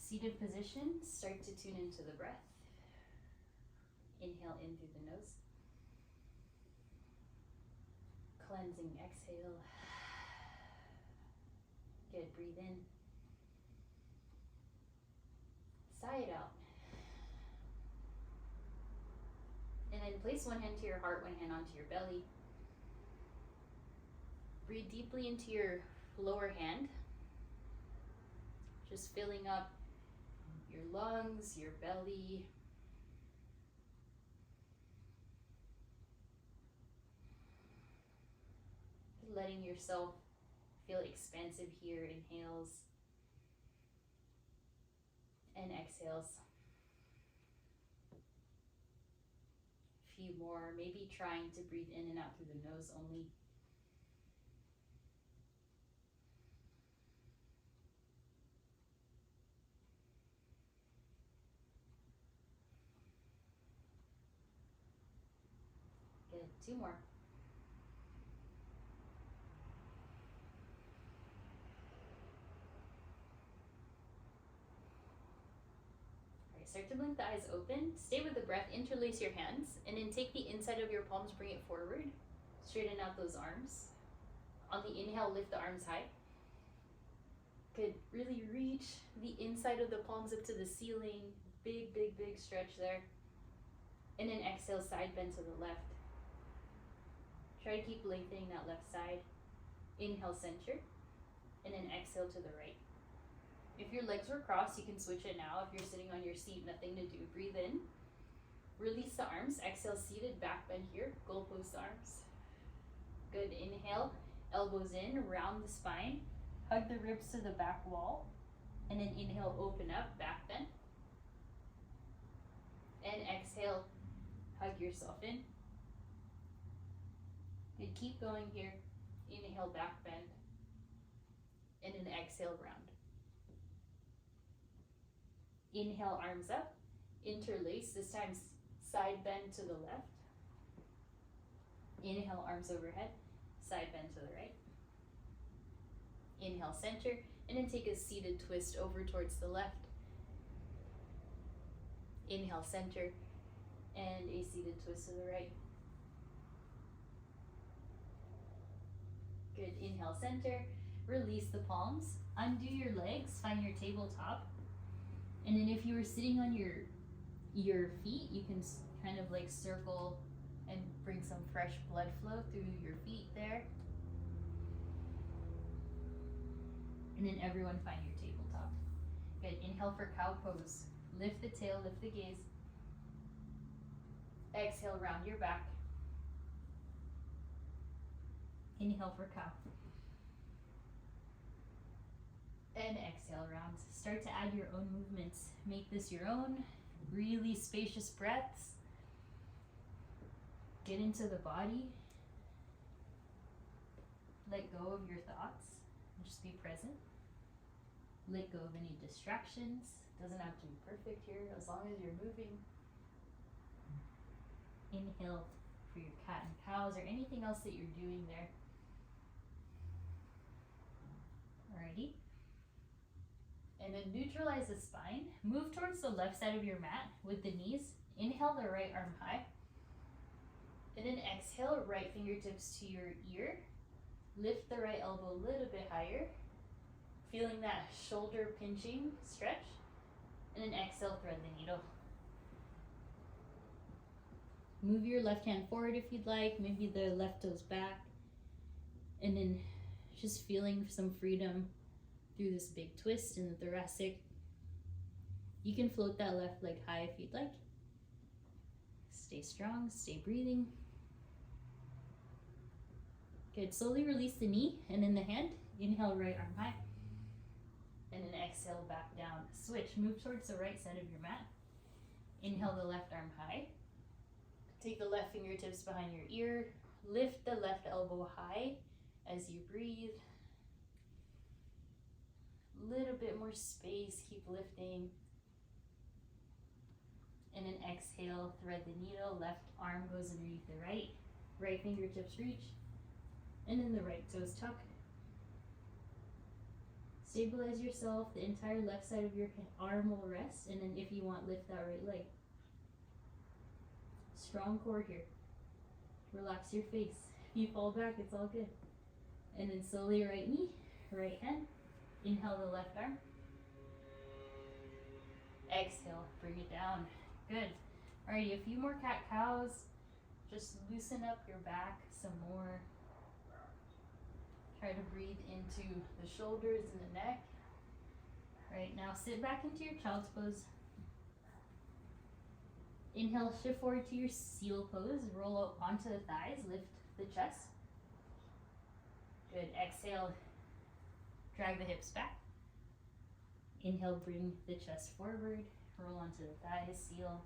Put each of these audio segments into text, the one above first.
Seated position, start to tune into the breath. Inhale in through the nose. Cleansing exhale. Good, breathe in. Sigh it out. And then place one hand to your heart, one hand onto your belly. Breathe deeply into your lower hand. Just filling up your lungs, your belly. Letting yourself feel expansive here, inhales and exhales. A few more, maybe trying to breathe in and out through the nose only. Good, 2 more. Start to blink the eyes open. Stay with the breath. Interlace your hands. And then take the inside of your palms, bring it forward. Straighten out those arms. On the inhale, lift the arms high. Good. Really reach the inside of the palms up to the ceiling. Big, big, big stretch there. And then exhale, side bend to the left. Try to keep lengthening that left side. Inhale, center. And then exhale to the right. If your legs were crossed, you can switch it now. If you're sitting on your seat, nothing to do. Breathe in. Release the arms. Exhale, seated, back bend here. Goalpost arms. Good. Inhale, elbows in, round the spine. Hug the ribs to the back wall. And then inhale, open up, back bend. And exhale, hug yourself in. Good. Keep going here. Inhale, back bend. And then exhale, round. Inhale, arms up, interlace, this time side bend to the left. Inhale, arms overhead, side bend to the right. Inhale, center, and then take a seated twist over towards the left. Inhale, center, and a seated twist to the right. Good, inhale, center, release the palms, undo your legs, find your tabletop. And then if you were sitting on your feet, you can kind of like circle and bring some fresh blood flow through your feet there. And then everyone find your tabletop. Good, inhale for cow pose. Lift the tail, lift the gaze. Exhale, round your back. Inhale for cow. And exhale, round. Start to add your own movements. Make this your own. Really spacious breaths. Get into the body. Let go of your thoughts. Just be present. Let go of any distractions. Doesn't have to be perfect here, as long as you're moving. Inhale for your cat and cows or anything else that you're doing there. Alrighty. And then neutralize the spine. Move towards the left side of your mat with the knees. Inhale the right arm high. And then exhale, right fingertips to your ear. Lift the right elbow a little bit higher. Feeling that shoulder pinching stretch. And then exhale, thread the needle. Move your left hand forward if you'd like. Maybe the left toes back. And then just feeling some freedom through this big twist in the thoracic. You can float that left leg high if you'd like. Stay strong, stay breathing. Good, slowly release the knee and then the hand. Inhale, right arm high. And then exhale, back down. Switch, move towards the right side of your mat. Inhale the left arm high. Take the left fingertips behind your ear. Lift the left elbow high as you breathe. Little bit more space, keep lifting. And then exhale, thread the needle, left arm goes underneath the right. Right fingertips reach. And then the right toes tuck. Stabilize yourself. The entire left side of your arm will rest, and then if you want, lift that right leg. Strong core here. Relax your face. If you fall back, it's all good. And then slowly right knee, right hand. Inhale the left arm. Exhale, bring it down. Good. Alrighty, a few more cat-cows. Just loosen up your back some more. Try to breathe into the shoulders and the neck. Right, now sit back into your child's pose. Inhale, shift forward to your seal pose. Roll up onto the thighs, lift the chest. Good, exhale, drag the hips back. Inhale, bring the chest forward, roll onto the thighs, seal.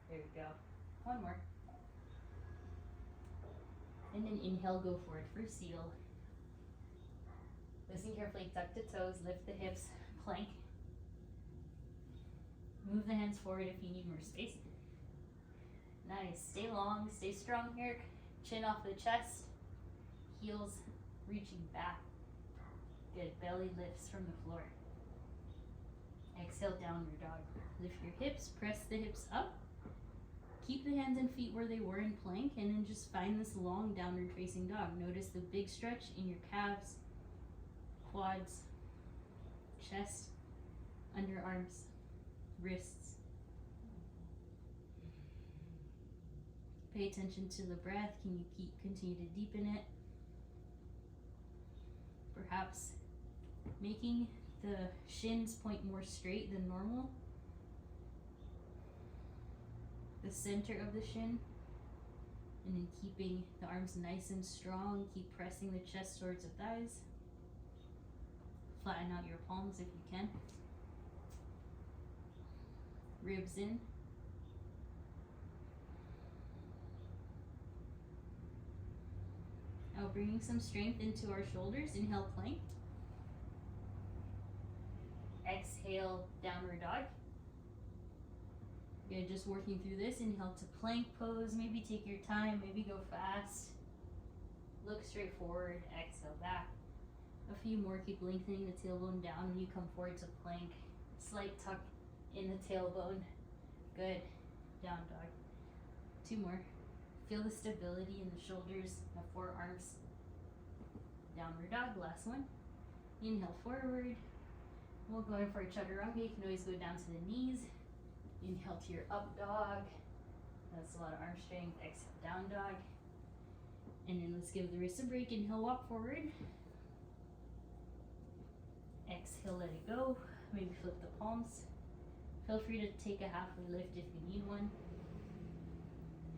There you go. One more. And then inhale, go forward for seal. Listen carefully, tuck the toes, lift the hips, plank. Move the hands forward if you need more space. Nice, stay long, stay strong here. Chin off the chest, heels reaching back. Good, belly lifts from the floor. Exhale, downward dog. Lift your hips, press the hips up. Keep the hands and feet where they were in plank, and then just find this long downward facing dog. Notice the big stretch in your calves, quads, chest, underarms, wrists. Pay attention to the breath. Can you continue to deepen it? Perhaps making the shins point more straight than normal. The center of the shin. And then keeping the arms nice and strong. Keep pressing the chest towards the thighs. Flatten out your palms if you can. Ribs in. Now bringing some strength into our shoulders. Inhale, plank. Exhale, downward dog. Good, just working through this. Inhale to plank pose. Maybe take your time, maybe go fast. Look straight forward, exhale back. A few more, keep lengthening the tailbone down when you come forward to plank. Slight tuck in the tailbone. Good, down dog. Two more. Feel the stability in the shoulders, the forearms. Downward dog, last one. Inhale forward. We'll go in for a chaturanga. You can always go down to the knees. Inhale to your up dog. That's a lot of arm strength. Exhale, down dog. And then let's give the wrist a break. Inhale, walk forward. Exhale, let it go. Maybe flip the palms. Feel free to take a halfway lift if you need one.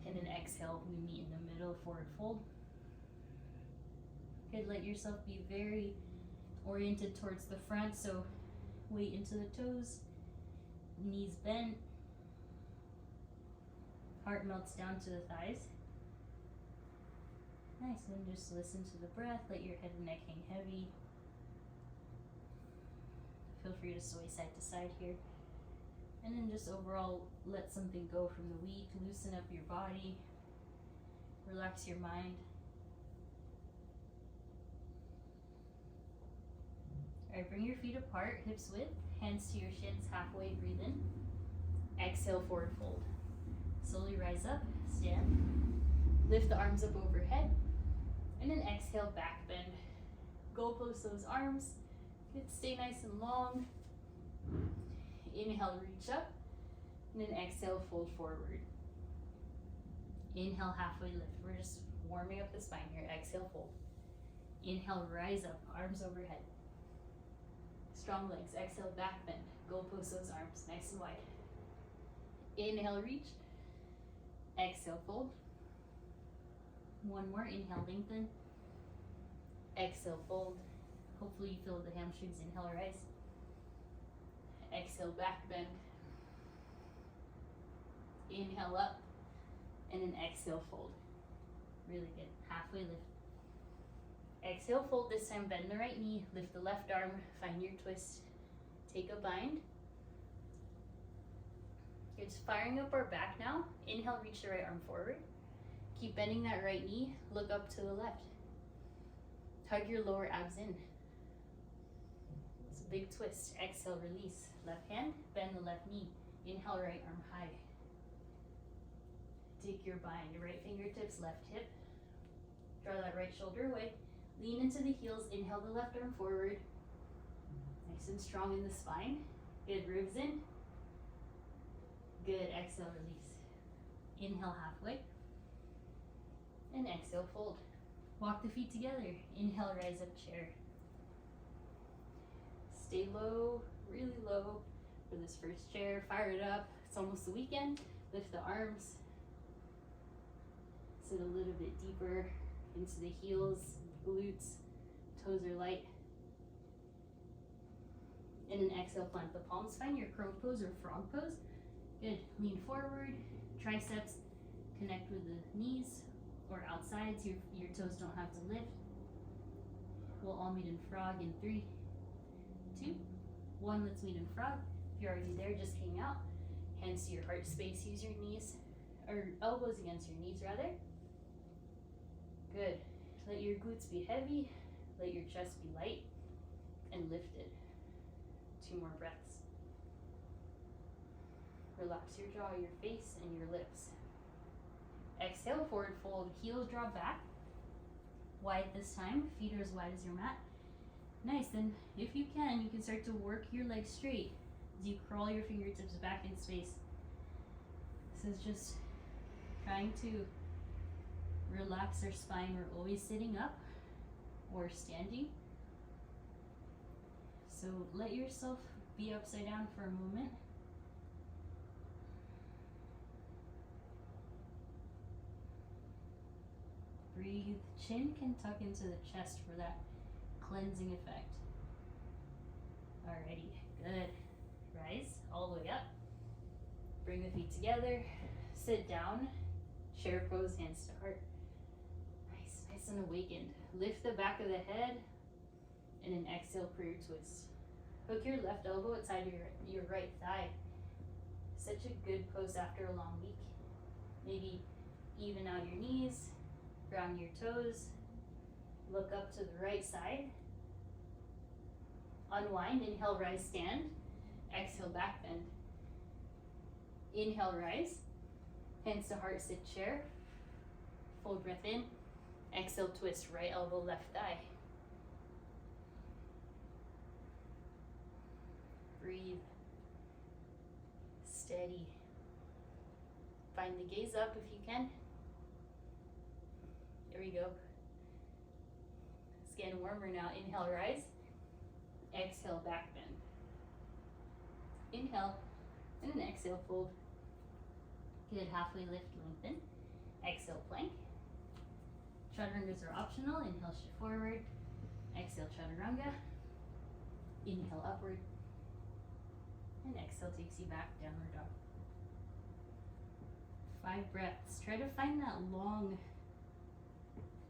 And then exhale, we meet in the middle, forward fold. Good, let yourself be very oriented towards the front, so weight into the toes, knees bent, heart melts down to the thighs. Nice, and then just listen to the breath, let your head and neck hang heavy. Feel free to sway side to side here. And then just overall, let something go from the week, loosen up your body, relax your mind. All right, bring your feet apart, hips width, hands to your shins, halfway, breathe in. Exhale, forward fold. Slowly rise up, stand. Lift the arms up overhead. And then exhale, back bend. Goalpost those arms. Good, stay nice and long. Inhale, reach up. And then exhale, fold forward. Inhale, halfway lift. We're just warming up the spine here. Exhale, fold. Inhale, rise up, arms overhead. Strong legs. Exhale, back bend. Goalpost those arms, nice and wide. Inhale, reach. Exhale, fold. One more. Inhale, lengthen. Exhale, fold. Hopefully you feel the hamstrings. Inhale, rise. Exhale, back bend. Inhale up. And then exhale, fold. Really good. Halfway lift. Exhale, fold. This time bend the right knee. Lift the left arm. Find your twist. Take a bind. It's firing up our back now. Inhale, reach the right arm forward. Keep bending that right knee. Look up to the left. Tug your lower abs in. big twist. Exhale, release. Left hand, bend the left knee. Inhale, right arm high. Take your bind, right fingertips, left hip. Draw that right shoulder away. Lean into the heels. Inhale the left arm forward. Nice and strong in the spine. Good, ribs in. Good, exhale, release. Inhale halfway. And exhale, fold. Walk the feet together. Inhale, rise up chair. Stay low, really low for this first chair. Fire it up. It's almost the weekend. Lift the arms. Sit a little bit deeper into the heels, glutes, toes are light. And an exhale, plant the palms. Find your crow pose or frog pose. Good. Lean forward. Triceps connect with the knees or outsides. Your toes don't have to lift. We'll all meet in frog in 3, 2, 1. Let's meet in frog. If you're already there, just hang out. Hands to your heart space. Use your knees, or elbows against your knees rather. Good. Let your glutes be heavy. Let your chest be light and lifted. 2 more breaths. Relax your jaw, your face, and your lips. Exhale, forward fold. Heels drop back. Wide this time. Feet are as wide as your mat. Nice. Then, if you can start to work your legs straight as you crawl your fingertips back in space. This is just trying to relax our spine. We're always sitting up or standing. So let yourself be upside down for a moment. Breathe. Chin can tuck into the chest for that cleansing effect. Alrighty, good. Rise all the way up. Bring the feet together. Sit down. Chair pose, hands to heart. Nice, nice and awakened. Lift the back of the head and an exhale, prayer twist. Hook your left elbow outside your right thigh. Such a good pose after a long week. Maybe even out your knees, ground your toes, look up to the right side. Unwind, inhale, rise, stand. Exhale, back bend. Inhale, rise. Hands to heart, sit chair. Full breath in. Exhale, twist, right elbow, left thigh. Breathe. Steady. Find the gaze up if you can. There we go. It's getting warmer now. Inhale, rise. Exhale, back bend. Inhale, and then exhale, fold. Good, halfway lift, lengthen. Exhale, plank. Chaturangas are optional. Inhale, shift forward. Exhale, chaturanga. Inhale, upward. And exhale takes you back, downward dog. 5 breaths. Try to find that long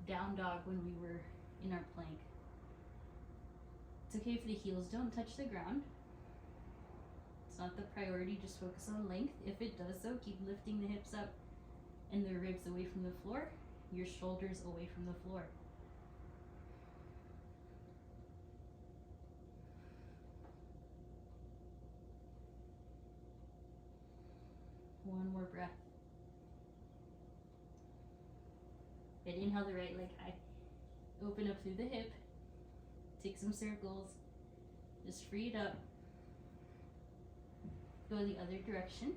down dog when we were in our plank. It's okay if the heels don't touch the ground. It's not the priority, just focus on length. If it does though, keep lifting the hips up and the ribs away from the floor, your shoulders away from the floor. One more breath. Good, inhale the right leg high. Open up through the hip. Take some circles. Just free it up. Go the other direction.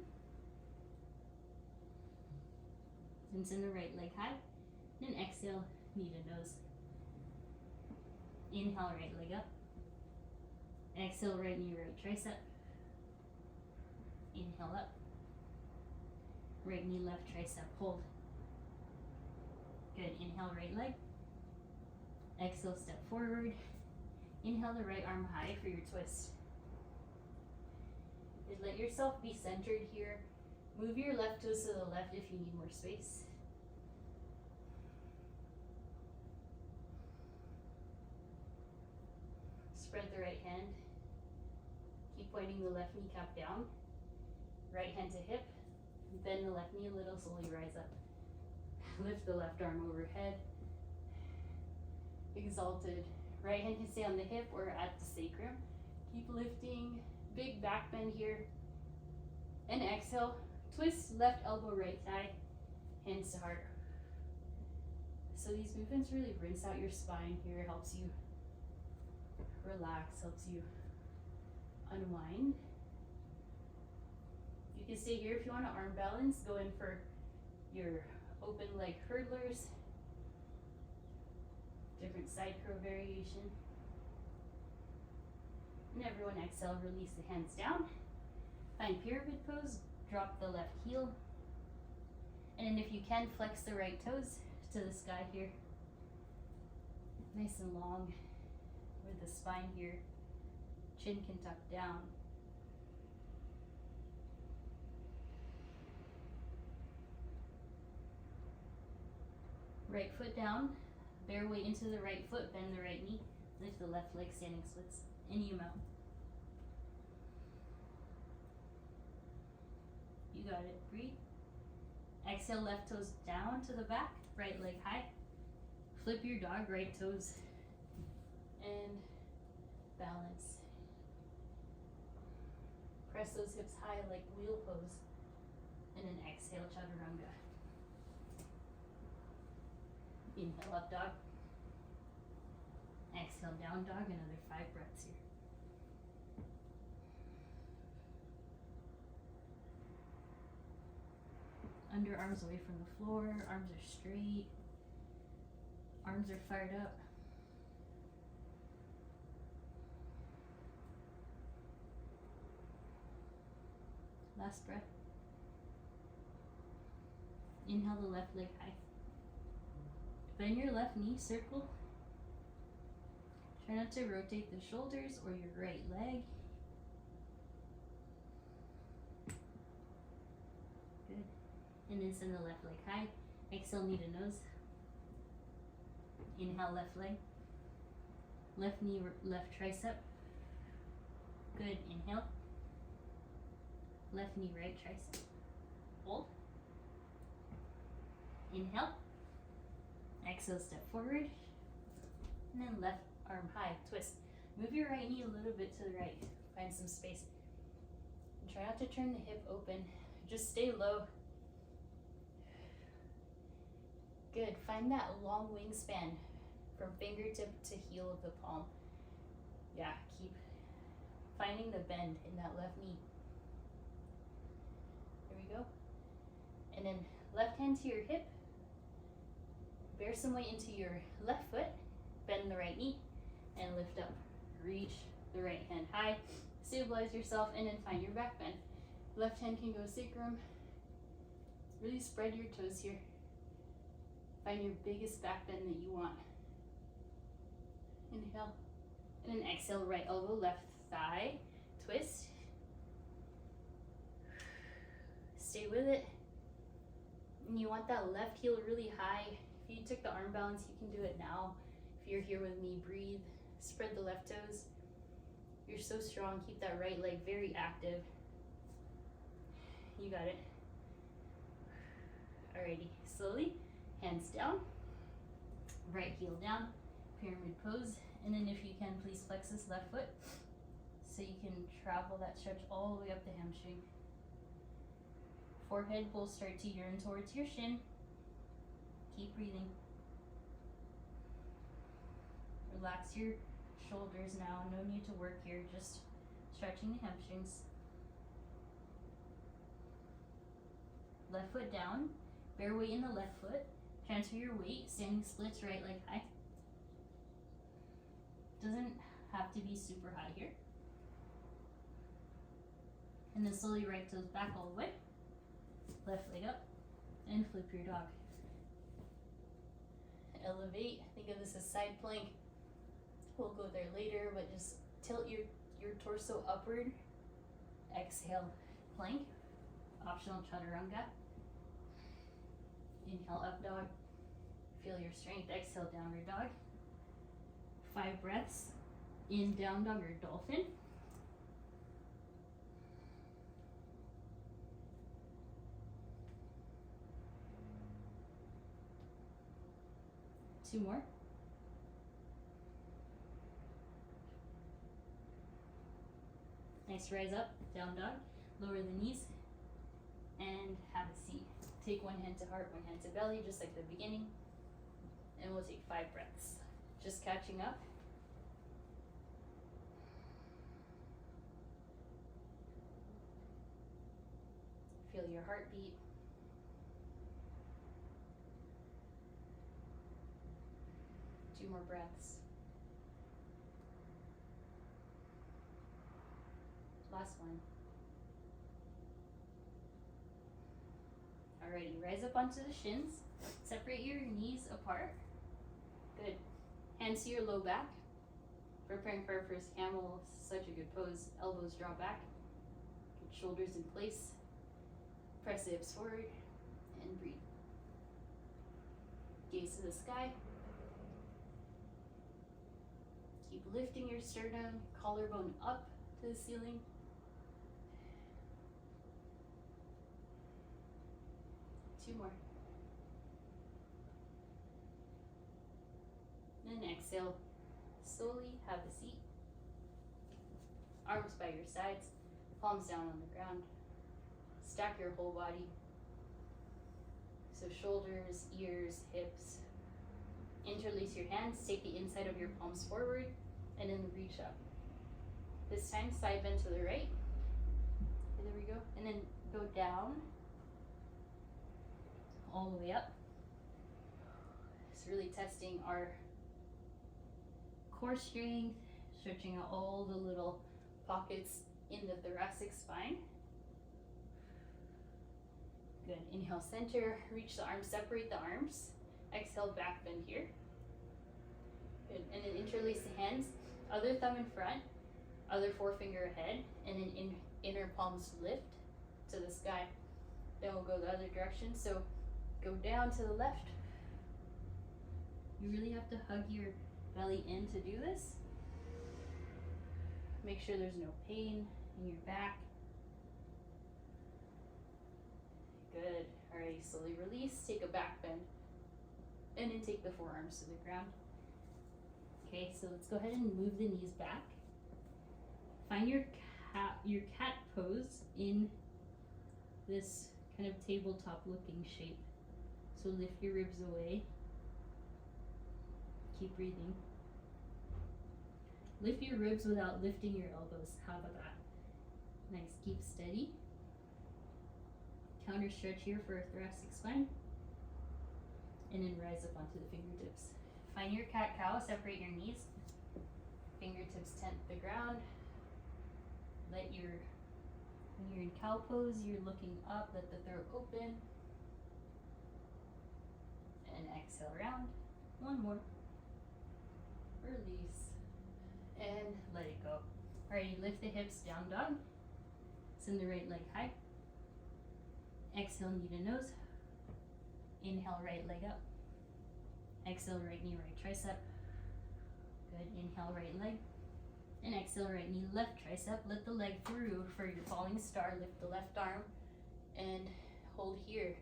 And send the right leg high. Then exhale, knee to nose. Inhale, right leg up. Exhale, right knee, right tricep. Inhale up. Right knee, left tricep, hold. Good, inhale, right leg. Exhale, step forward. Inhale the right arm high for your twist. Just let yourself be centered here. Move your left toes to the left if you need more space. Spread the right hand. Keep pointing the left kneecap down. Right hand to hip. Bend the left knee a little, slowly rise up. Lift the left arm overhead. Exalted. Right hand can stay on the hip or at the sacrum. Keep lifting. Big back bend here. And exhale. Twist left elbow, right thigh. Hands to heart. So these movements really rinse out your spine here. Helps you relax. Helps you unwind. You can stay here if you want to arm balance. Go in for your open leg hurdlers. Different side curl variation. And everyone exhale, release the hands down. Find pyramid pose, drop the left heel. And then if you can, flex the right toes to the sky here. Nice and long with the spine here. Chin can tuck down. Right foot down, bear weight into the right foot, bend the right knee, lift the left leg, standing splits, any amount. You got it, breathe. Exhale, left toes down to the back, right leg high. Flip your dog, right toes, and balance. Press those hips high like wheel pose, and then exhale, chaturanga. Inhale, up dog. Exhale, down dog, another 5 breaths here. Underarms away from the floor, arms are straight, arms are fired up. Last breath. Inhale the left leg high. Bend your left knee, circle. Try not to rotate the shoulders or your right leg. Good. And then send the left leg high. Exhale, knee to nose. Inhale, left leg. Left knee, left tricep. Good. Inhale. Left knee, right tricep. Hold. Inhale. Exhale, step forward. And then left arm high, twist. Move your right knee a little bit to the right. Find some space. And try not to turn the hip open. Just stay low. Good. Find that long wingspan from fingertip to heel of the palm. Yeah, keep finding the bend in that left knee. There we go. And then left hand to your hip. Bear some weight into your left foot. Bend the right knee and lift up. Reach the right hand high. Stabilize yourself and then find your back bend. Left hand can go sacrum. Really spread your toes here. Find your biggest back bend that you want. Inhale. And then exhale, right elbow, left thigh. Twist. Stay with it. And you want that left heel really high. If you took the arm balance, you can do it now. If you're here with me, breathe. Spread the left toes. You're so strong. Keep that right leg very active. You got it. Alrighty, slowly, hands down. Right heel down, pyramid pose. And then if you can, please flex this left foot so you can travel that stretch all the way up the hamstring. Forehead will start to yearn towards your shin. Keep breathing. Relax your shoulders now. No need to work here, just stretching the hamstrings. Left foot down. Bear weight in the left foot. Transfer your weight. Standing splits, right leg high. Doesn't have to be super high here. And then slowly right toes back all the way. Left leg up. And flip your dog. Elevate. Think of this as side plank. We'll go there later, but just tilt your torso upward. Exhale, plank. Optional chaturanga. Inhale, up dog. Feel your strength. Exhale, downward dog. 5 breaths. In down dog or dolphin. Two more. Nice, rise up, down dog. Lower the knees and have a seat. Take one hand to heart, one hand to belly, just like the beginning. And we'll take 5 breaths. Just catching up. Feel your heartbeat. Two more breaths. Last one. Alrighty, rise up onto the shins. Separate your knees apart. Good. Hands to your low back. Preparing for our first camel. Such a good pose. Elbows draw back. Good shoulders in place. Press the hips forward and breathe. Gaze to the sky. Keep lifting your sternum, collarbone up to the ceiling. Two more. And exhale. Slowly have a seat. Arms by your sides, palms down on the ground. Stack your whole body. So shoulders, ears, hips. Interlace your hands, take the inside of your palms forward, and then reach up. This time, side bend to the right. Okay, there we go. And then go down, all the way up. It's really testing our core strength, stretching out all the little pockets in the thoracic spine. Good. Inhale, center, reach the arms, separate the arms. Exhale, back bend here. Good. And then interlace the hands, other thumb in front, other forefinger ahead, and then inner palms lift to the sky. Then we'll go the other direction. So go down to the left. You really have to hug your belly in to do this. Make sure there's no pain in your back. Good. Alright, slowly release, take a back bend, and then take the forearms to the ground. Okay, so let's go ahead and move the knees back. Find your cat pose in this kind of tabletop looking shape. So lift your ribs away. Keep breathing. Lift your ribs without lifting your elbows. How about that? Nice, keep steady. Counter stretch here for a thoracic spine. And then rise up onto the fingertips. Find your cat-cow, separate your knees. Fingertips tent the ground. When you're in cow pose, you're looking up, let the throat open. And exhale round. One more. Release. And let it go. Alrighty, lift the hips, down dog. Send the right leg high. Exhale, knee to nose. Inhale, right leg up. Exhale, right knee, right tricep. Good. Inhale, right leg. And exhale, right knee, left tricep. Let the leg through for your falling star. Lift the left arm and hold here.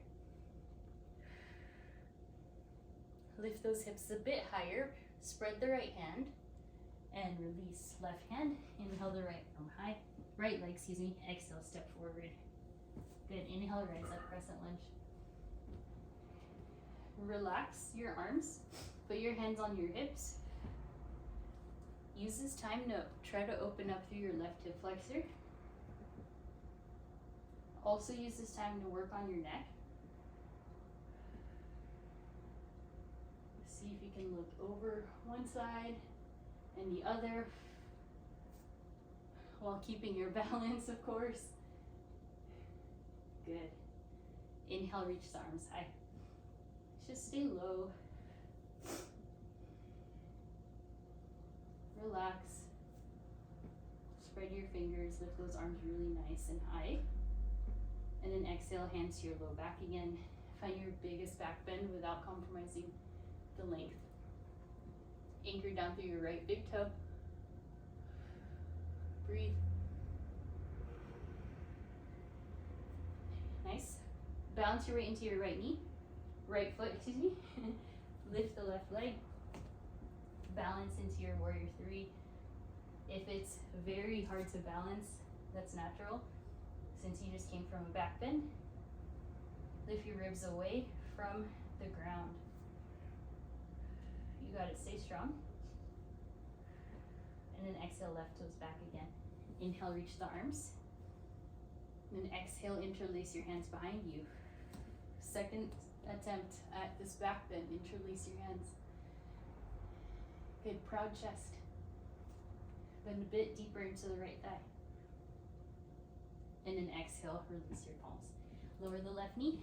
Lift those hips a bit higher. Spread the right hand and release. Left hand. Inhale the right arm high. Right leg, excuse me. Exhale, step forward. Good. Inhale, rise up, crescent lunge. Relax your arms. Put your hands on your hips. Use this time to try to open up through your left hip flexor. Also use this time to work on your neck. See if you can look over one side and the other while keeping your balance, of course. Good. Inhale, reach the arms high. Just stay low. Relax. Spread your fingers, lift those arms really nice and high. And then exhale, hands to your low back again. Find your biggest back bend without compromising the length. Anchor down through your right big toe. Breathe. Nice. Bounce your weight into your right knee. Right foot, excuse me. Lift the left leg. Balance into your warrior 3. If it's very hard to balance, That's natural. Since you just came from a back bend, lift your ribs away from the ground. You got it, stay strong. And then exhale, left toes back again. Inhale, reach the arms. Then exhale, interlace your hands behind you. Second attempt at this back bend, interlace your hands. Good, proud chest. Bend a bit deeper into the right thigh. And then exhale, release your palms. Lower the left knee.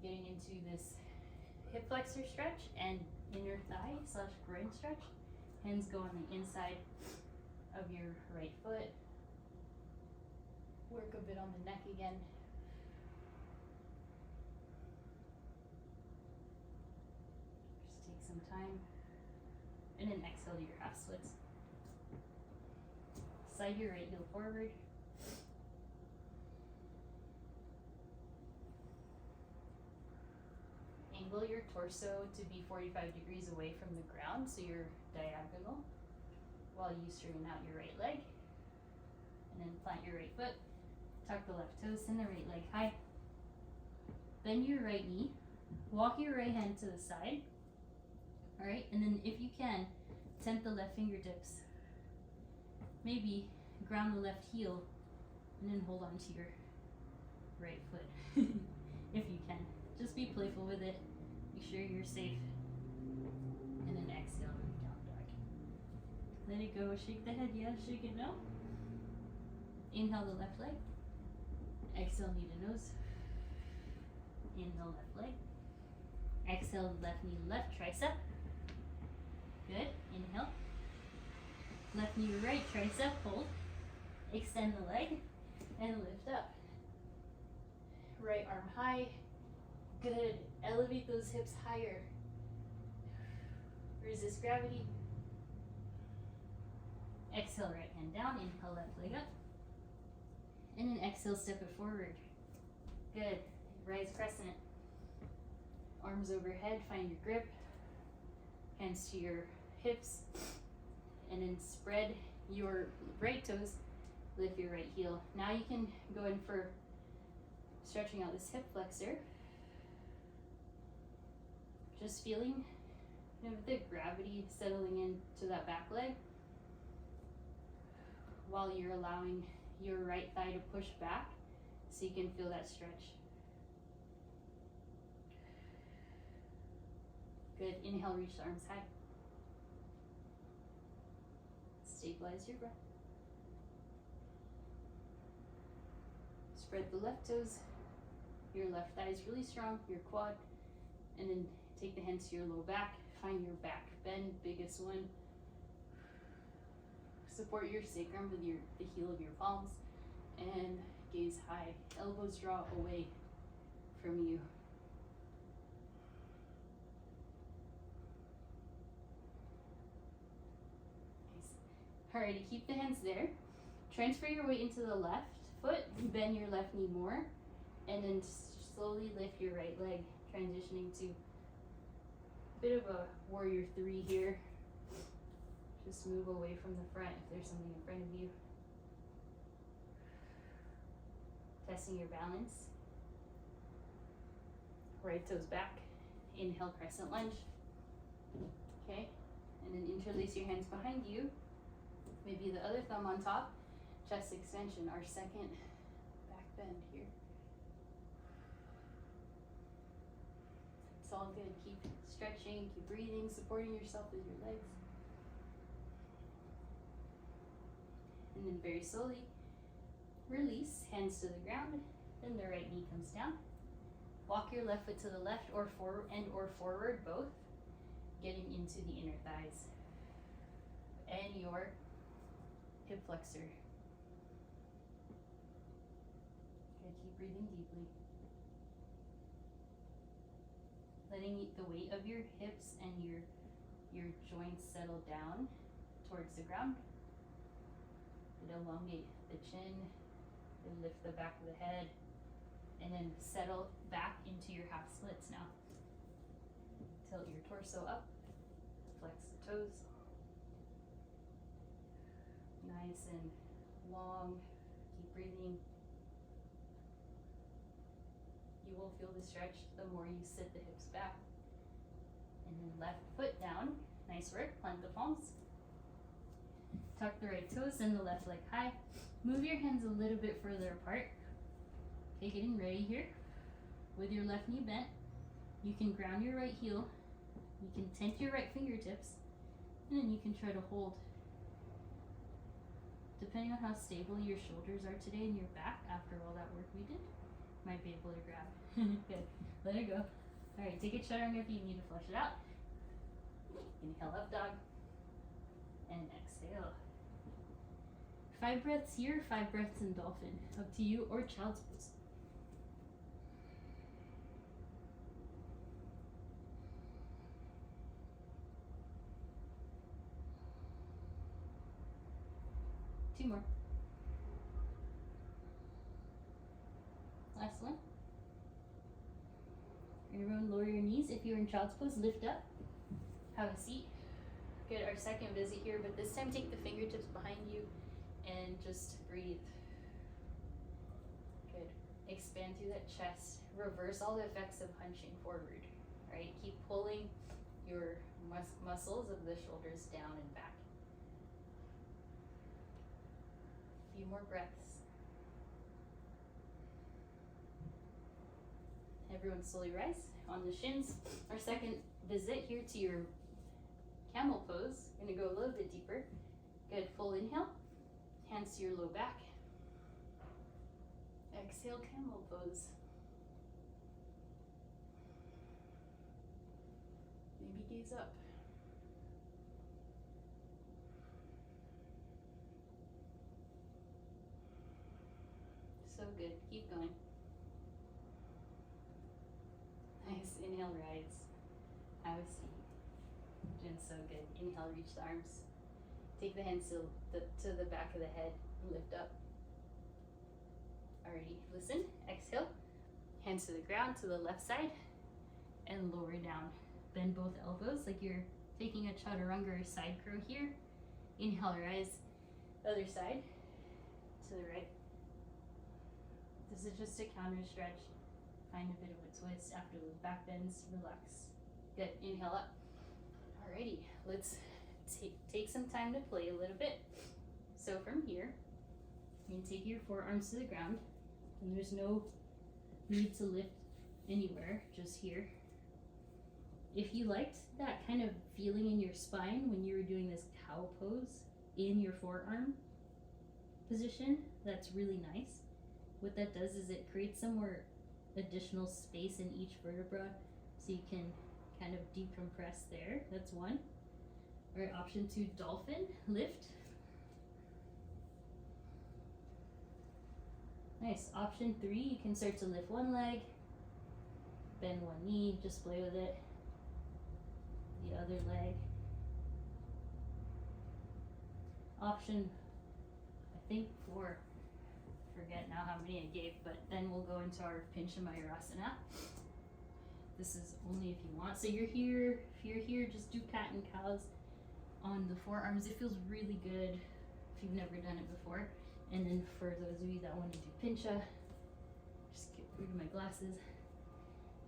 Getting into this hip flexor stretch and inner thigh / groin stretch. Hands go on the inside of your right foot. Work a bit on the neck again. Just take some time. And then exhale to your half splits. Slide your right heel forward. Angle your torso to be 45 degrees away from the ground, so you're diagonal, while you straighten out your right leg. And then plant your right foot. Tuck the left toes, send the right leg high. Bend your right knee. Walk your right hand to the side. Alright, and then if you can, tent the left fingertips. Maybe ground the left heel and then hold on to your right foot if you can. Just be playful with it. Make sure you're safe. And then exhale, down dog. Let it go. Shake the head, yes. Shake it, no. Inhale the left leg. Exhale, knee to nose. Inhale, left leg. Exhale, left knee, left tricep. Good. Inhale. Left knee, right tricep. Hold. Extend the leg and lift up. Right arm high. Good. Elevate those hips higher. Resist gravity. Exhale, right hand down. Inhale, left leg up. And then exhale, step it forward. Good. Rise crescent. Arms overhead, find your grip. Hands to your hips. And then spread your right toes. Lift your right heel. Now you can go in for stretching out this hip flexor. Just feeling the gravity settling into that back leg while you're allowing your right thigh to push back so you can feel that stretch. Good. Inhale, reach the arms high. Stabilize your breath. Spread the left toes. Your left thigh is really strong, your quad. And then take the hands to your low back. Find your back bend, biggest one. Support your sacrum with the heel of your palms. And gaze high. Elbows draw away from you. Alrighty, keep the hands there. Transfer your weight into the left foot. Bend your left knee more. And then slowly lift your right leg, transitioning to a bit of a warrior 3 here. Just move away from the front if there's something in front of you. Testing your balance. Right toes back. Inhale, crescent lunge. Okay, and then interlace your hands behind you. Maybe the other thumb on top. Chest extension, our second back bend here. It's all good. Keep stretching, keep breathing, supporting yourself with your legs. And then very slowly release, hands to the ground, then the right knee comes down. Walk your left foot to the left or forward or forward, both, getting into the inner thighs and your hip flexor. Good, keep breathing deeply. Letting the weight of your hips and your joints settle down towards the ground. It elongate the chin, and lift the back of the head, and then settle back into your half splits now. Tilt your torso up, flex the toes. Nice and long. Keep breathing. You will feel the stretch the more you sit the hips back. And then left foot down. Nice work. Plant the palms. Tuck the right toes, send the left leg high. Move your hands a little bit further apart. Okay, getting ready here. With your left knee bent, you can ground your right heel. You can tent your right fingertips. And then you can try to hold. Depending on how stable your shoulders are today and your back after all that work we did, might be able to grab. Good. Let it go. Alright, take a chaturanga if you need to flush it out. Inhale, up dog. And exhale. 5 breaths here, 5 breaths in dolphin. Up to you, or child's pose. Two more. Last one. Everyone lower your knees. If you're in child's pose, lift up. Have a seat. Good, our second visit here, but this time take the fingertips behind you and just breathe. Good. Expand through that chest. Reverse all the effects of hunching forward. All right, keep pulling your muscles of the shoulders down and back. A few more breaths. Everyone slowly rise on the shins. Our second visit here to your camel pose. Gonna go a little bit deeper. Good, full inhale. Hands to your low back. Exhale, camel pose. Maybe gaze up. So good, keep going. Nice, inhale, rise. Have a seat. Doing so good. Inhale, reach the arms. Take the hands to the back of the head and lift up. Alrighty, listen. Exhale. Hands to the ground, to the left side, and lower down. Bend both elbows like you're taking a chaturanga or side crow here. Inhale, rise. Other side, to the right. This is just a counter stretch. Find a bit of a twist after those back bends. Relax. Good. Inhale up. Alrighty, let's take some time to play a little bit. So from here, you can take your forearms to the ground, and there's no need to lift anywhere, just here. If you liked that kind of feeling in your spine when you were doing this cow pose in your forearm position, that's really nice. What that does is it creates some more additional space in each vertebra, so you can kind of decompress there. That's one. All right, option 2, dolphin, lift. Nice. Option 3, you can start to lift one leg, bend one knee, just play with it. The other leg. Option, I think 4, forget now how many I gave, but then we'll go into our Pincha Mayurasana. This is only if you want. So you're here, if you're here, just do cat and cows on the forearms. It feels really good if you've never done it before. And then for those of you that want to do pincha, just get rid of my glasses.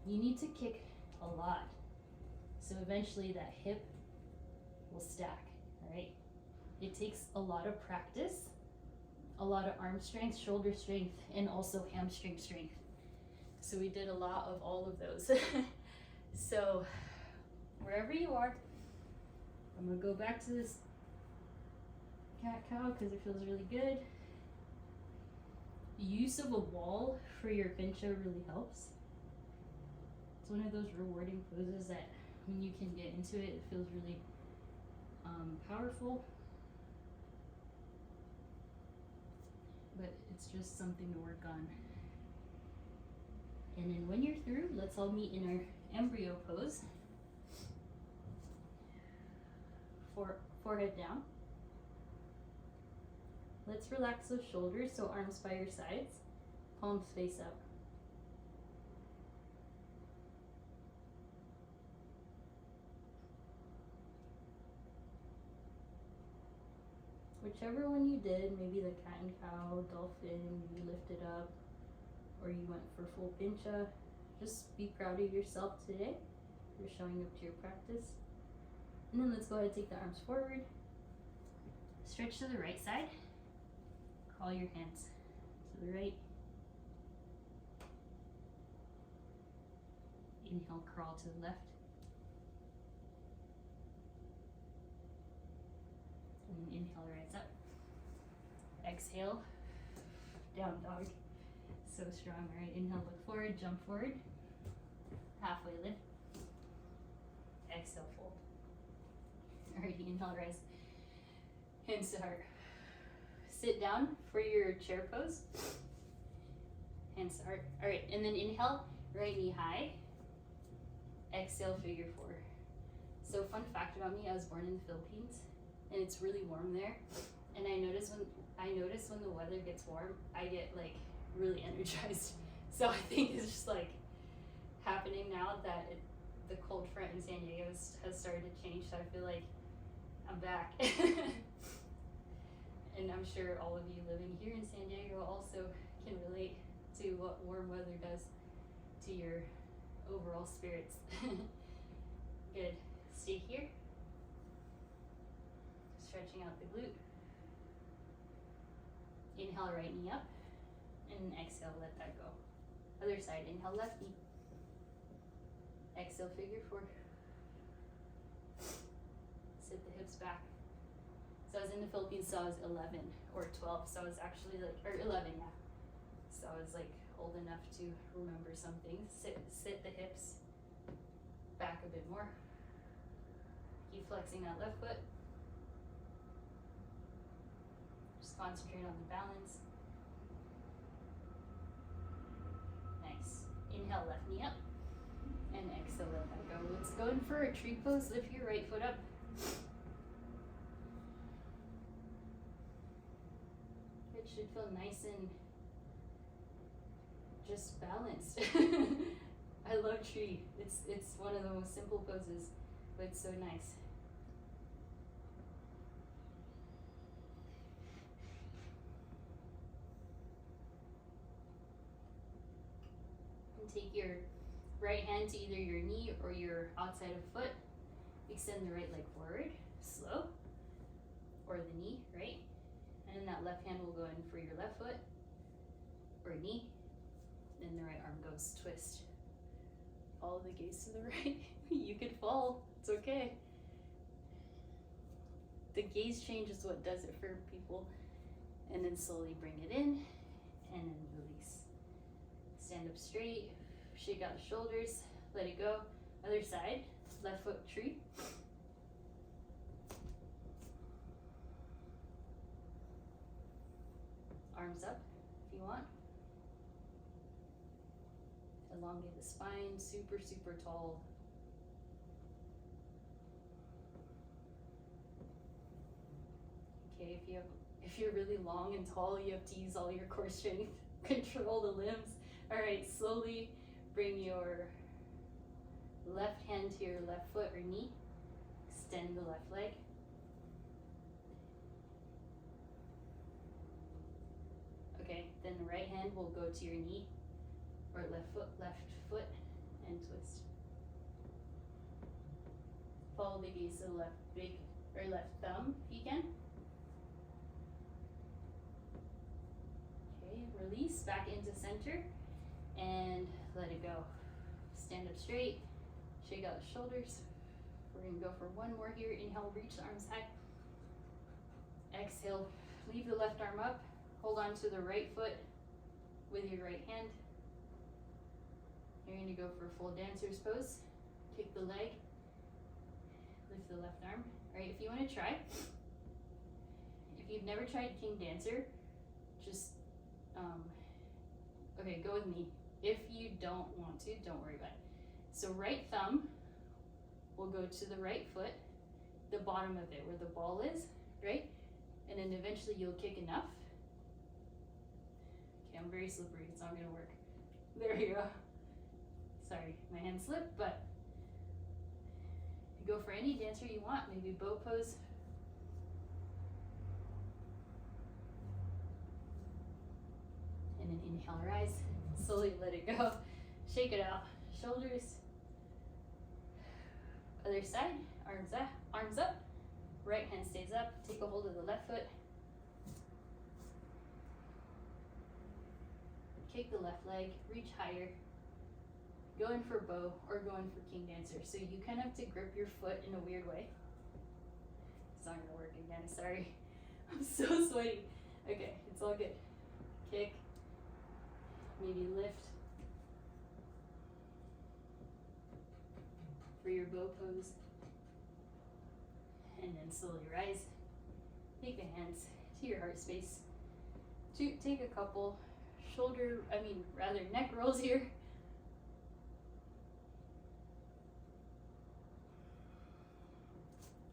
You need to kick a lot. So eventually that hip will stack, all right? It takes a lot of practice, a lot of arm strength, shoulder strength, and also hamstring strength. So we did a lot of all of those. So wherever you are, I'm gonna go back to this cat-cow because it feels really good. The use of a wall for your pincha really helps. It's one of those rewarding poses that when you can get into it, it feels really powerful. But it's just something to work on. And then when you're through, let's all meet in our embryo pose. Forehead down. Let's relax those shoulders, so arms by your sides, palms face up. whichever one you did, maybe the cat and cow, dolphin, you lifted up, or you went for full pincha, just be proud of yourself today. You're showing up to your practice. And then let's go ahead and take the arms forward. Stretch to the right side. Crawl your hands to the right. Inhale, crawl to the left. And then inhale, rise up. Exhale, down dog. So strong. All right, inhale, look forward, jump forward. Halfway lift. Exhale, fold. All right, inhale, rise. Hands to heart. Sit down for your chair pose. Hands to heart. All right, and then inhale, right knee high. Exhale, figure four. So fun fact about me, I was born in the Philippines, and it's really warm there. And I notice when the weather gets warm, I get like really energized. So I think it's just like happening now that the cold front in San Diego has started to change. So I feel like I'm back. And I'm sure all of you living here in San Diego also can relate to what warm weather does to your overall spirits. Good. Stay here. Stretching out the glute. Inhale, right knee up. And exhale, let that go. Other side, inhale, left knee. Exhale, figure four. Sit the hips back. So I was in the Philippines, so I was 11 or 12. So I was actually like, or 11, yeah. So I was like old enough to remember some things. Sit the hips back a bit more. Keep flexing that left foot. Just concentrate on the balance. Nice. Inhale, left knee up. And exhale, let that go. Let's go in for a tree pose. Lift your right foot up. It should feel nice and just balanced. I love tree. It's one of the most simple poses, but it's so nice. And take your right hand to either your knee or your outside of foot. Extend the right leg forward, slow, or the knee, right? And then that left hand will go in for your left foot or knee. Then the right arm goes twist. Follow the gaze to the right. You could fall, it's okay. The gaze change is what does it for people. And then slowly bring it in and then release. Stand up straight, shake out the shoulders, let it go. Other side, left foot tree. Arms up if you want. Elongate the spine, super, super tall. Okay, if you're really long and tall, you have to use all your core strength, control the limbs. All right, slowly bring your left hand to your left foot or knee. Extend the left leg. Okay, then the right hand will go to your knee or left foot and twist. Follow the gaze to the left thumb if you can. Okay, release back into center and let it go. Stand up straight, shake out the shoulders. We're gonna go for one more here. Inhale, reach the arms high. Exhale, leave the left arm up. Hold on to the right foot with your right hand. You're gonna go for full dancer's pose. Kick the leg, lift the left arm. All right, if you wanna try, if you've never tried King Dancer, just, okay, go with me. If you don't want to, don't worry about it. So right thumb will go to the right foot, the bottom of it, where the ball is, right? And then eventually you'll kick enough. Okay, I'm very slippery, it's not gonna work. There you go. Sorry, my hand slipped, but you go for any dancer you want, maybe bow pose. Inhale, rise. Slowly let it go. Shake it out. Shoulders. Other side. Arms up. Arms up. Right hand stays up. Take a hold of the left foot. Kick the left leg. Reach higher. Go in for bow or go in for king dancer. So you kind of have to grip your foot in a weird way. It's not gonna work again. Sorry. I'm so sweaty. Okay, it's all good. Kick. Maybe lift. For your bow pose. And then slowly rise. Take the hands to your heart space. Take a couple neck rolls here.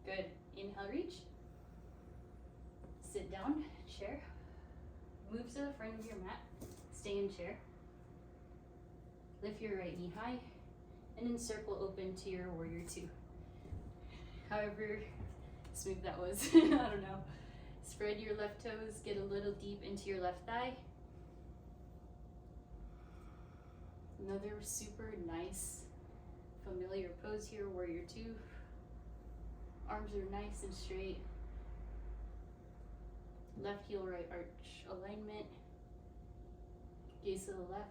Good. Inhale, reach. Sit down, chair. Move to the front of your mat. Stay in chair. Lift your right knee high. And then circle open to your warrior two. However smooth that was, I don't know. Spread your left toes, get a little deep into your left thigh. Another super nice, familiar pose here, warrior two. Arms are nice and straight. Left heel, right arch alignment. Gaze to the left,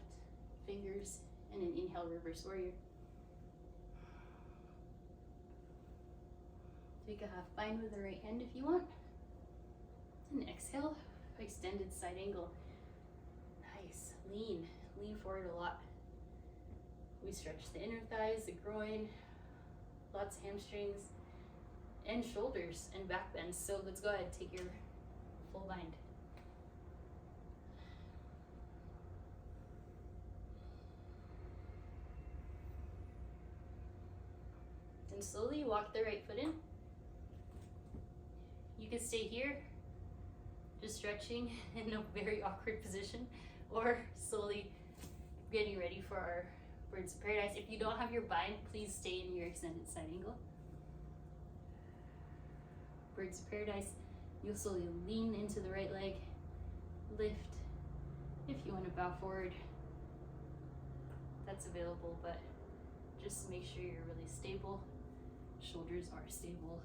fingers, and an inhale, reverse warrior. Take a half bind with the right hand if you want. And exhale, extended side angle. Nice, lean forward a lot. We stretch the inner thighs, the groin, lots of hamstrings, and shoulders and back bends. So let's go ahead, take your full bind. And slowly walk the right foot in. You can stay here, just stretching in a very awkward position, or slowly getting ready for our birds of paradise. If you don't have your bind, please stay in your extended side angle. Birds of paradise, you'll slowly lean into the right leg, lift. If you want to bow forward, that's available, but just make sure you're really stable. Shoulders are stable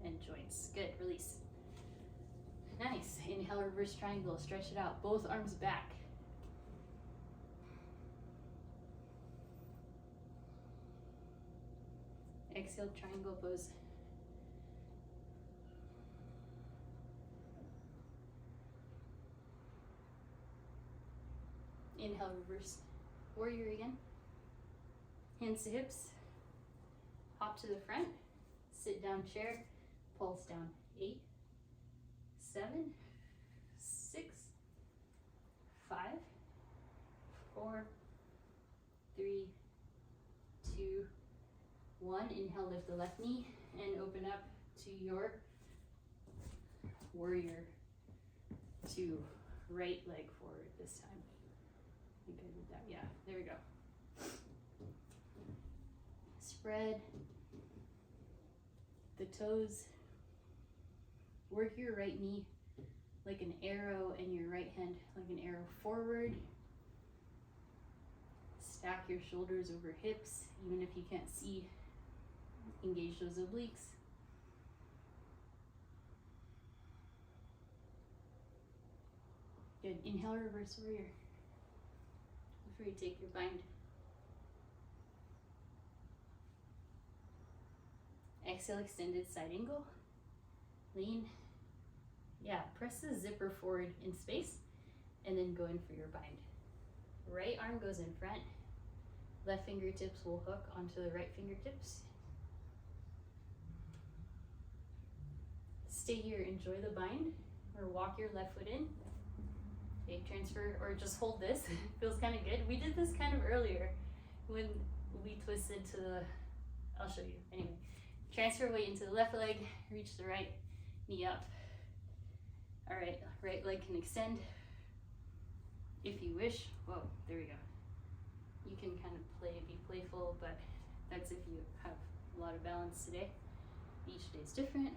and joints. Good, release. Nice, inhale, reverse triangle, stretch it out, both arms back. Exhale, triangle pose. Inhale, reverse warrior again. Hands to hips. Hop to the front. Sit down chair. Pulse down. 8, 7, 6, 5, 4, 3, 2, 1. Inhale, lift the left knee and open up to your warrior two. Right leg forward this time. I think I did that. Yeah, there we go. Spread the toes. Work your right knee like an arrow and your right hand like an arrow forward. Stack your shoulders over hips, even if you can't see. Engage those obliques. Good. Inhale, reverse warrior. Before you take your bind. Exhale, extended side angle. Lean. Yeah, press the zipper forward in space and then go in for your bind. Right arm goes in front. Left fingertips will hook onto the right fingertips. Stay here, enjoy the bind, or walk your left foot in. Okay, transfer, or just hold this. Feels kind of good. We did this kind of earlier when we twisted to the, I'll show you. Anyway, transfer weight into the left leg, reach the right knee up. All right, right leg can extend if you wish. Whoa, there we go. You can kind of be playful, but that's if you have a lot of balance today. Each day is different.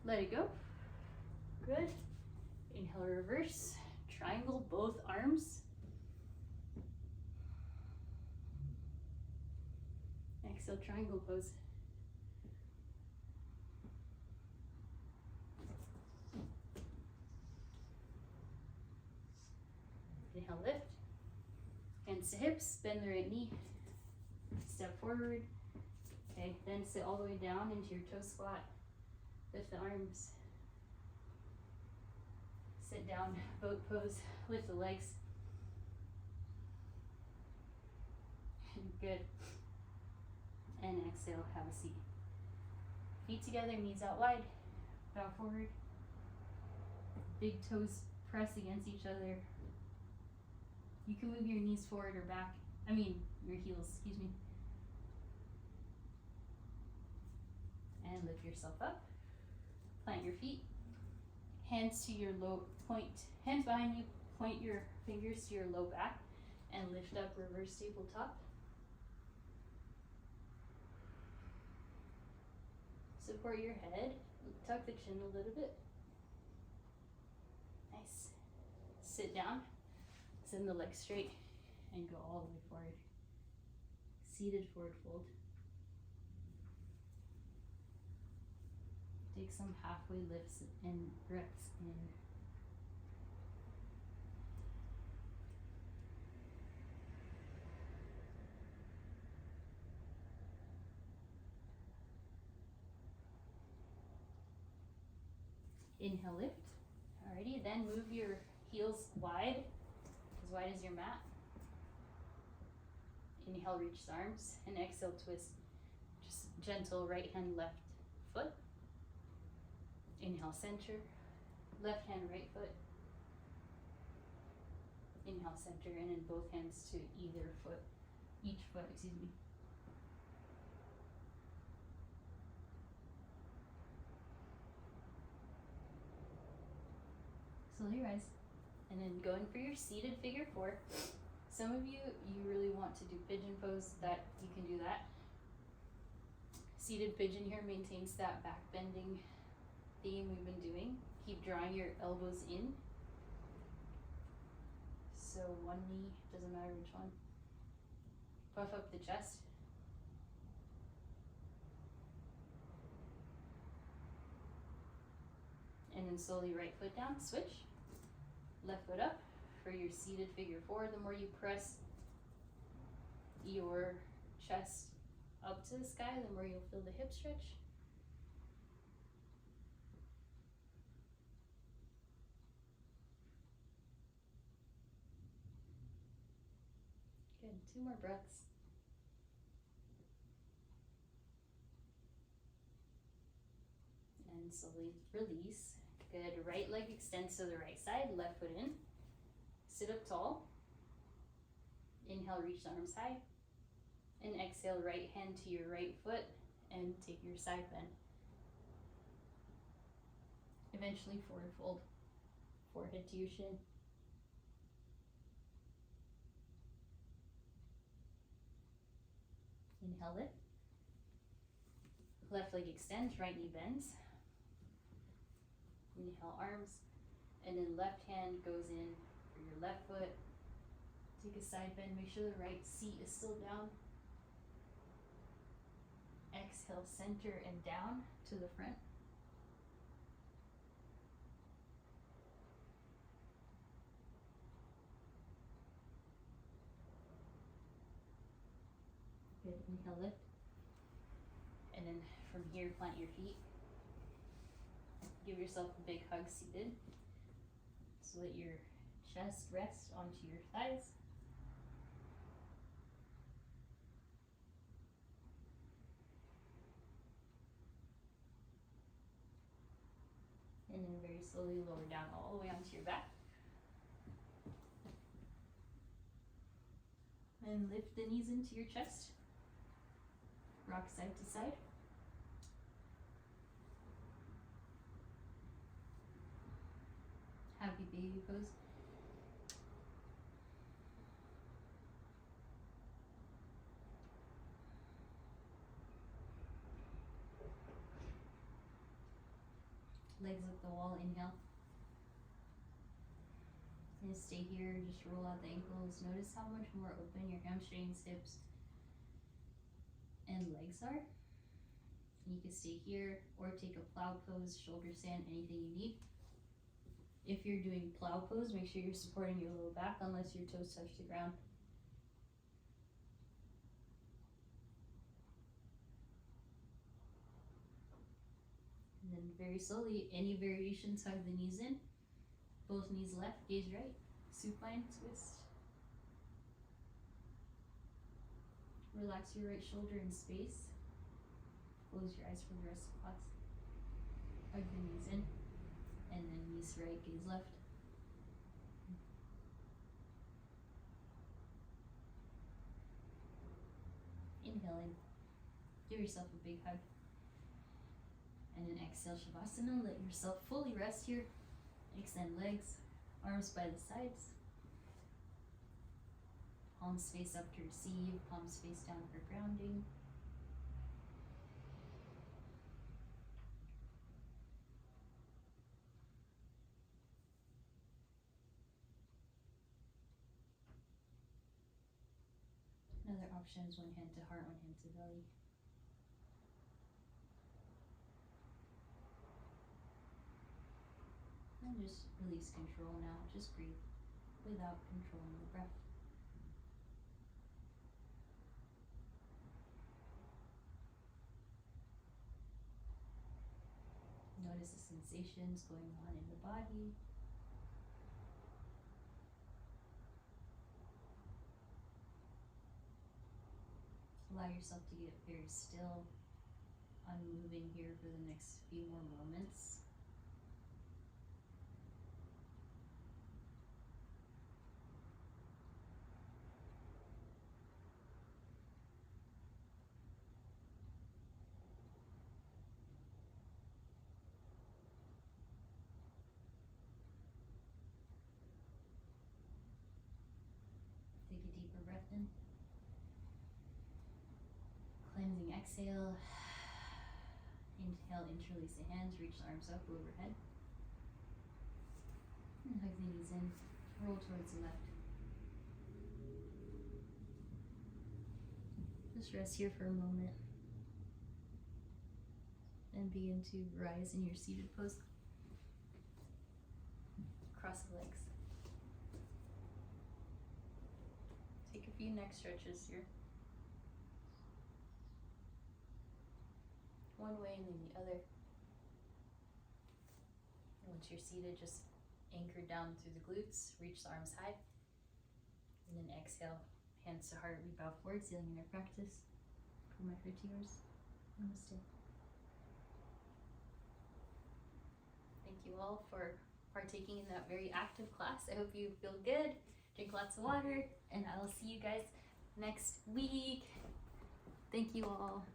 Let it go. Good. Inhale, reverse, triangle, bow. exhale, triangle pose. Inhale, lift. Hands to hips, bend the right knee. Step forward. Okay, then sit all the way down into your toe squat. Lift the arms. Sit down, boat pose. Lift the legs. Good. And exhale, have a seat. Feet together, knees out wide. Bow forward. Big toes press against each other. You can move your knees forward or back. Your heels, excuse me. And lift yourself up. Plant your feet. Hands to your low point. Hands behind you. Point your fingers to your low back. And lift up, reverse tabletop. Support your head. Tuck the chin a little bit. Nice. Sit down. Send the legs straight and go all the way forward. Seated forward fold. Take some halfway lifts and breaths in. Inhale, lift. Alrighty, then move your heels wide, as wide as your mat. Inhale, reach the arms, and exhale, twist. Just gentle right hand, left foot. Inhale, center. Left hand, right foot. Inhale, center, and then both hands to either foot, each foot, excuse me. Slowly rise. And then going for your seated figure four. Some of you really want to do pigeon pose, that you can do that. Seated pigeon here maintains that back bending theme we've been doing. Keep drawing your elbows in. So one knee, doesn't matter which one. Puff up the chest. And then slowly right foot down, switch. Left foot up for your seated figure four. The more you press your chest up to the sky, the more you'll feel the hip stretch. Good, 2 more breaths. And slowly release. Good, right leg extends to the right side, left foot in. Sit up tall. Inhale, reach the arms high. And exhale, right hand to your right foot and take your side bend. Eventually forward fold, forehead to your shin. Inhale, lift. Left leg extends, right knee bends. Inhale, arms, and then left hand goes in for your left foot. Take a side bend, make sure the right seat is still down. Exhale, center and down to the front. Good, inhale, lift. And then from here, plant your feet. Give yourself a big hug seated. So let your chest rest onto your thighs. And then very slowly lower down all the way onto your back. And lift the knees into your chest. Rock side to side. Happy baby pose. Legs up the wall, inhale. And stay here, just roll out the ankles. Notice how much more open your hamstrings, hips, and legs are. And you can stay here or take a plow pose, shoulder stand, anything you need. If you're doing plow pose, make sure you're supporting your low back unless your toes touch the ground. And then very slowly, any variations, hug the knees in. Both knees left, gaze right. Supine twist. Relax your right shoulder in space. Close your eyes for the rest of the class. Hug the knees in. And then knees right, gaze left. Inhale in. Give yourself a big hug. And then exhale, Shavasana. Let yourself fully rest here. Extend legs, arms by the sides. Palms face up to receive, palms face down for grounding. Another option is one hand to heart, one hand to belly. And just release control now. Just breathe without controlling the breath. Notice the sensations going on in the body. Allow yourself to get very still, unmoving here for the next few more moments. Take a deeper breath in. Cleansing exhale. Inhale, interlace the hands, reach the arms up overhead. And hug the knees in, roll towards the left. Just rest here for a moment. And begin to rise in your seated pose. Cross the legs. Take a few neck stretches here. One way and then the other. And once you're seated, just anchor down through the glutes, reach the arms high. And then exhale, hands to heart, we bow forward, sealing in our practice. Pour my heart to yours. Namaste. Thank you all for partaking in that very active class. I hope you feel good, drink lots of water, and I will see you guys next week. Thank you all.